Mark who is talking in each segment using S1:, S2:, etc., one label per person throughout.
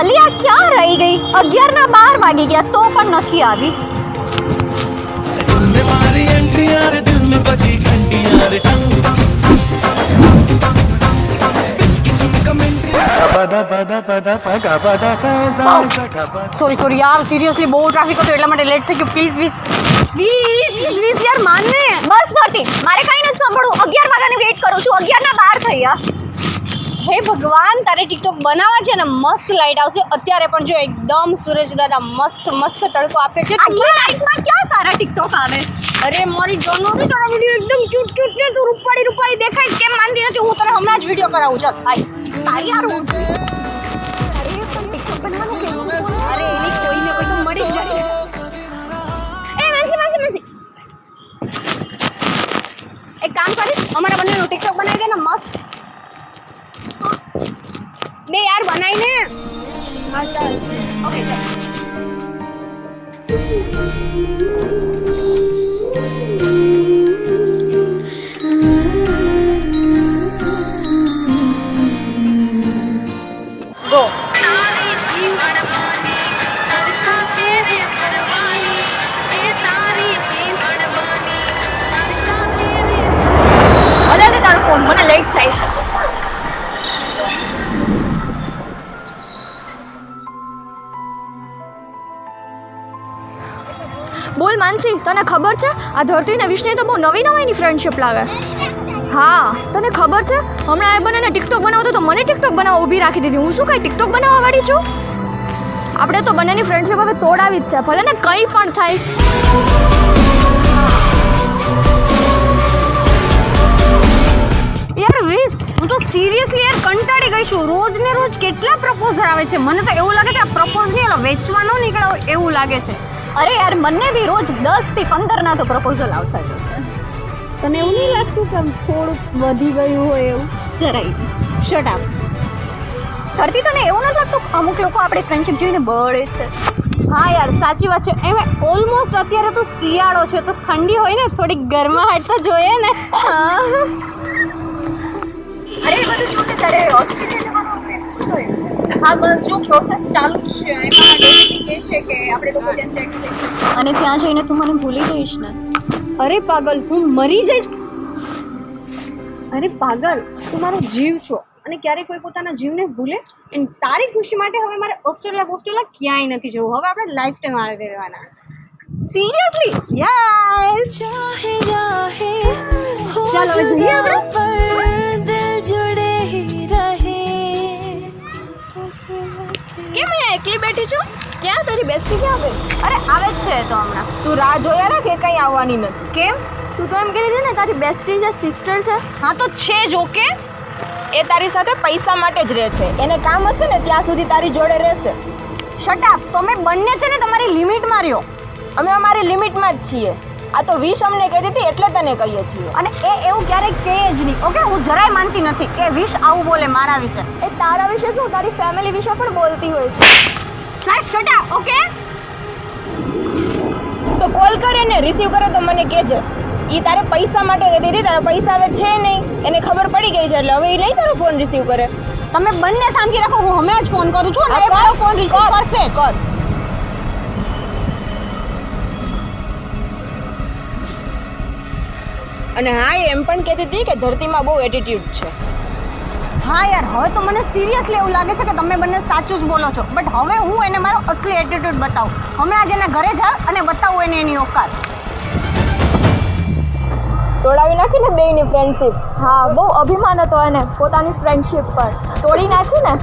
S1: અલિયા ક્યાં રહી ગઈ? 11:12 વાગી ગયા તો પણ નથી આવી.
S2: मारी एंट्री यार दिल में बजी घंटी यार
S3: સોરી યાર, સિરિયસલી બહુ ટ્રાફિક હતો એટલા માટે લેટ થઈ ગયું. પ્લીઝ યાર માનને.
S1: બસ નથી, મારે કઈ નથી સાંભળવું. 11 વાગ્યાની વેઇટ કરું છું. 11:12 થયા.
S3: હે ભગવાન, તારે ટિકટોક બનાવવા છે ને મસ્ત લાઈટ આવશે. અત્યારે પણ જો એકદમ સૂરજ દાદા મસ્ત તડકો આપે છે.
S1: આટલી લાઈટમાં ક્યાં સારા ટિકટોક આવે?
S3: અરે મારી જનોરી, તારા વિડીયો એકદમ ક્યુટ ને તું રૂપાળી દેખાય કેમ માનતી નથી? હું તને હમણાં જ વિડીયો કરાવું. ચાલ આય.
S1: તારી યાર અરે પણ ટિકટોક બનાવવાનું કેવું?
S3: અરે એની કોઈને કોઈ તો મળી જ જશે.
S1: એ માસી
S3: એક કામ કરીશ, અમારા બંનેનું ટિકટોક બનાવી દે ને મસ્ત. બે યાર બનાવી ને.
S1: હા ચાલ.
S3: ઓકે ચાલ. ગો.
S1: અલે તારો ફોન, મને લેટ થાય છે.
S4: બોલ માનસી, તને ખબર છે આ ધરતી ને વિષ્ણુ તો બહુ નવી ફ્રેન્ડશિપ લાગે. હા, તને ખબર છે હમણાં એ બંનેને ટિકટોક બનાવતો તો મને ટિકટોક બનાવવા ઊભી રાખી દીધી. હું શું કઈ ટિકટોક બનાવવા વાળી છું? આપણે તો બંનેની ફ્રેન્ડશિપ હવે તોડાવી જ છે, ભલે ને કંઈ પણ થાય.
S3: યાર વીસ, હું તો સિરિયસલી યાર કંટાળી ગઈ છું. રોજ ને રોજ કેટલા પ્રપોઝલ આવે છે. મને તો એવું લાગે છે આ પ્રપોઝ નહીં વેચવા ન નીકળ્યો એવું લાગે છે.
S1: અરે યાર, મને બી રોજ 10 થી 15 ના તો પ્રપોઝલ આવતા જ હશે.
S3: તને એવું નહીં લાગતું કે થોડુંક વધી ગયું હોય એવું?
S1: જરાય
S3: શટ અપ.
S1: ધરતી, તને એવું નથી લાગતું અમુક લોકો આપણી ફ્રેન્ડશિપ જોઈને બળે છે?
S3: હા યાર સાચી વાત છે. એમ ઓલમોસ્ટ અત્યારે તો શિયાળો છે તો ઠંડી હોય ને થોડીક ગરમાહટ તો જોઈએ ને.
S1: અરે એ બધું શું છે, તારે ઓસ્ટ્રેલિયા જવાનું છે? શું થયું?
S3: હા બસ જો પ્રોસેસ ચાલુ જ છે. એમાં ડેટ કે છે કે આપણે લોકો ત્યાં સેટ થઈશું.
S1: અને ત્યાં જઈને તું મને ભૂલી જઈશ ને?
S3: અરે પાગલ, હું મરી જઈશ. અરે પાગલ, તું મારો જીવ છો અને ક્યારેય કોઈ પોતાના જીવને ભૂલે? એન્ડ તારી ખુશી માટે હવે મારે ઓસ્ટ્રેલિયા ક્યાંય નથી જવું. હવે આપણે લાઈફ ટાઈમ આળે રહેવાના.
S1: સિરિયસલી?
S3: યસ. ચાલો હવે જઈએ આપણે. કેમ અહીંયા એકલી બેઠી છું?
S4: ક્યાં તારી બેસ્ટી ક્યાં ગઈ?
S3: અરે આવે જ છે તો હમણાં. તું રાહ જોયા રાખ, કે કંઈ આવવાની નથી.
S4: કેમ? તું તો એમ કહી હતી ને તારી બેસ્ટી જે સિસ્ટર છે.
S3: હા તો છે જ. ઓકે, એ તારી સાથે પૈસા માટે જ રહે છે. એને કામ હશે ને ત્યાં સુધી તારી જોડે રહેશે. Shut up. તો અમે બંને છે ને તમારી લિમિટમાં રહ્યો. અમે અમારી લિમિટમાં જ છીએ. આ તો વિશ અમને કહેતી હતી એટલે તને કહીએ છીએ. અને એ એવું ક્યારેય કહે જ નહીં. ઓકે, હું જરાય માનતી નથી કે વિશ આવું બોલે મારા વિશે.
S4: એ તારા વિશે શું, તારી ફેમિલી વિશે પણ બોલતી હોય છે.
S3: Shut up. ઓકે, તો કોલ કરે ને રિસીવ કરે તો મને કહેજે. એ તારે પૈસા માટે કહેતી હતી. તારા પૈસા હવે છે નહીં, એને ખબર પડી ગઈ છે એટલે હવે એ નહીં તારો ફોન રિસીવ કરે. તમે બંને શાંતિ રાખો, હું હમણાં જ ફોન કરું છું અને મારો ફોન રિસીવ કરશે. કર. અને હા, એમ પણ કહેતી હતી કે ધરતીમાં બહુ એટીટ્યુડ છે. હા યાર, હવે તો મને સિરિયસલી એવું લાગે છે કે તમે બંને સાચું જ બોલો છો. બટ હવે હું એને મારો અસલી એટીટ્યુડ બતાવું. હમણાં જ એના ઘરે જાઉં અને બતાવું એને એની ઓકાત. તોડાવી નાખી ને બેયની ફ્રેન્ડશિપ.
S4: હા, બહુ અભિમાન હતો એને પોતાની ફ્રેન્ડશિપ પર. તોડી નાખી ને.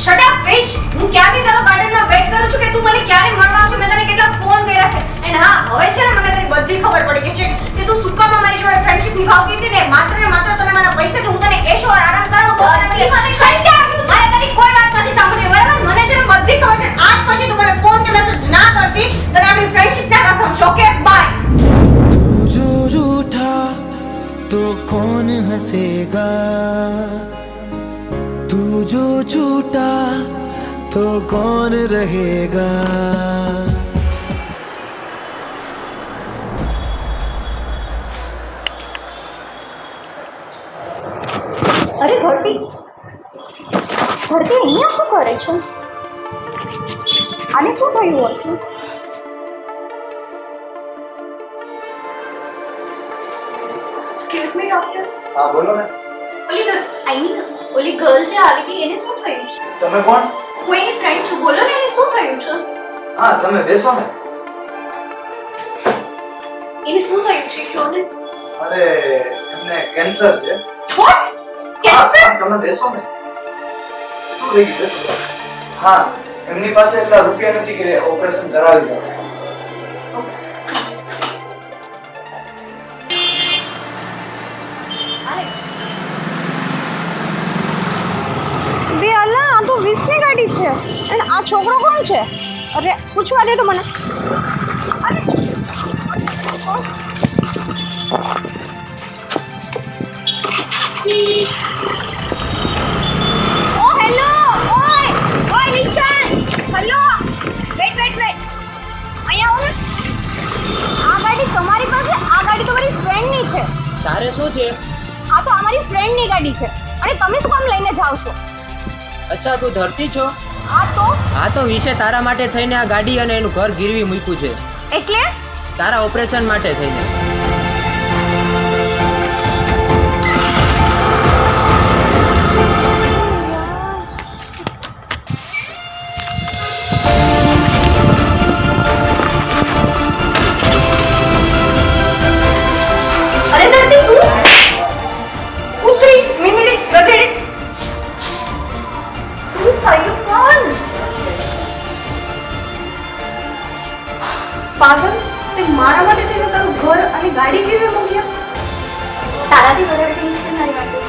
S1: શટ અપ વિશ. હું ક્યાંથી તારો ગાર્ડનમાં વેઇટ કરું છું કે તું મને ક્યારે મળવા આવશે. મેં તને કેટલા ફોન કર્યા છે. એન્ડ હા, હવે છે ને મને તારી બધી ખબર પડી ગઈ છે કે તું સુકામાં મારી જોડે ફ્રેન્ડશિપ નિભાવતી હતી ને માત્ર તને મારા પૈસાથી હું તને એશો આરામ કરાવું તો મારે તારી કોઈ વાત નથી સાંભળવી, બરાબર? મને છે ને બધી ખબર છે. આજ પછી તું મને ફોન કે મેસેજ ના કરતી તને આપણી ફ્રેન્ડશિપ ના કસમ છે. Okay, bye.
S2: जो रूठा तो कौन हंसेगा, तू जो छूटा तो कौन रहेगा.
S1: અરે ધરતી અહીંયા શું કરે છે? આને શું થયું હશે? Excuse me doctor.
S5: હા બોલો ને.
S1: ઓલી ગર્લ જે આવી હતી એને શું થયું છે?
S5: તમે કોણ?
S1: કોઈની ફ્રેન્ડ છું, બોલો ને એને શું થયું છે?
S5: હા તમે બેસો ને.
S1: એને શું થયું છે કહો ને.
S5: અરે એમને કેન્સર છે.
S1: વોટ? કેન્સર?
S5: હા, તમે બેસો ને. શું થઈ ગયું બેસો. હા એમની પાસે એટલા રૂપિયા નથી કે ઓપરેશન કરાવી શકે.
S3: બે અલ્લા, આ તો 20 ની ગાડી છે અને આ છોકરો કોણ છે? અરે પૂછવા દે તો મને. ઓ હેલો, ઓય નિશાન, હેલો, વેટ અહીંયા આવો ને. આ ગાડી તમારી પાસે? આ ગાડી તો મારી ફ્રેન્ડની છે.
S6: તારે શું છે?
S3: આ તો અમારી ફ્રેન્ડની ગાડી છે અને તમે શું કામ લઈને જાઓ છો?
S6: અચ્છા તું ધરતી છો?
S3: આ
S6: તો વિશે તારા માટે થઈને આ ગાડી અને એનું ઘર ગીરવી મૂક્યું છે.
S3: એટલે
S6: તારા ઓપરેશન માટે થઈને.
S1: અરે ધરતી તું ઉતરી મીંગડી ગધેડી. શું થયું કોણ? પાગલ, તે મારા માટે તેનું તારું ઘર અને ગાડી કેવી મોકલ્યા? તારાથી વધારે ટેન્શન નહીં હતું,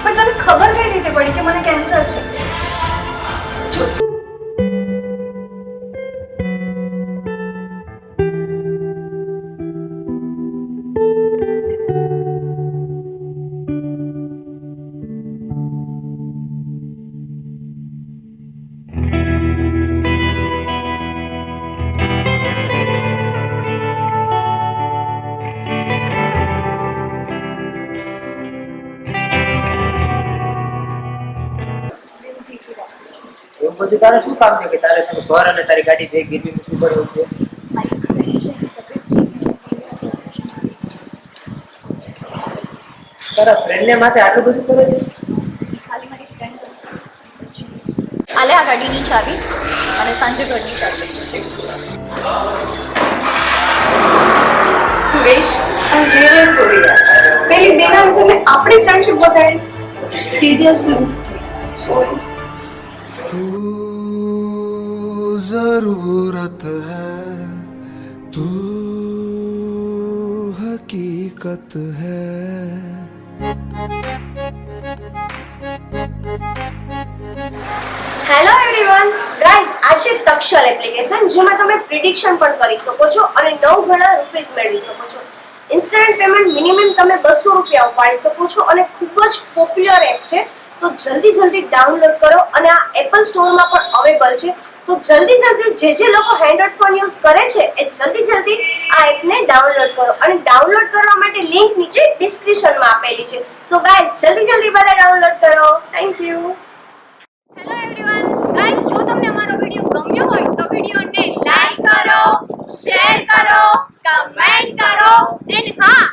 S1: પણ તને ખબર કઈ રીતે પડી કે મને કેન્સર છે?
S6: એવું બધું તારે શું કામ છે કે તારે તારું ઘર અને તારી ગાડી બે ગીરવી મૂકવી પડે એવું છે? તારા ફ્રેન્ડને માટે આટલું બધું કરે છે?
S1: આલે આ ગાડીની ચાવી અને સાંજે ઘરની ચાવી. વેશ, આઈ રિયલી સોરી યાર. પેલી બેના વખતે આપણી ફ્રેન્ડશિપ બતાડી. Seriously sorry.
S2: तू जरूरत है, तू हकीकत है.
S1: હેલો એવરીવન ગાઈઝ, આ છે તક્ષર એપ્લિકેશન જેમાં તમે પ્રિડિક્શન પણ કરી શકો છો અને 9 ગણા રૂપીસ મેળવી શકો છો. ઇન્સ્ટન્ટ પેમેન્ટ મિનિમમ તમે 200 રૂપિયા ઉપાડી શકો છો અને ખૂબ જ પોપ્યુલર એપ છે. તો જલ્દી ડાઉનલોડ કરો અને આ એપલ સ્ટોરમાં પણ અવેલેબલ છે. તો જલ્દી જે લોકો એન્ડ્રોઇડ ફોન યુઝ કરે છે એ જલ્દી આ એપને ડાઉનલોડ કરો અને ડાઉનલોડ કરવા માટે લિંક નીચે ડિસ્ક્રિપ્શનમાં આપેલી છે. સો ગાઈઝ જલ્દી બધા ડાઉનલોડ કરો. Thank you. Hello everyone guys, જો તમને અમારો વિડિયો ગમ્યો હોય તો વિડિયોને લાઈક કરો, શેર કરો, કમેન્ટ કરો અને હા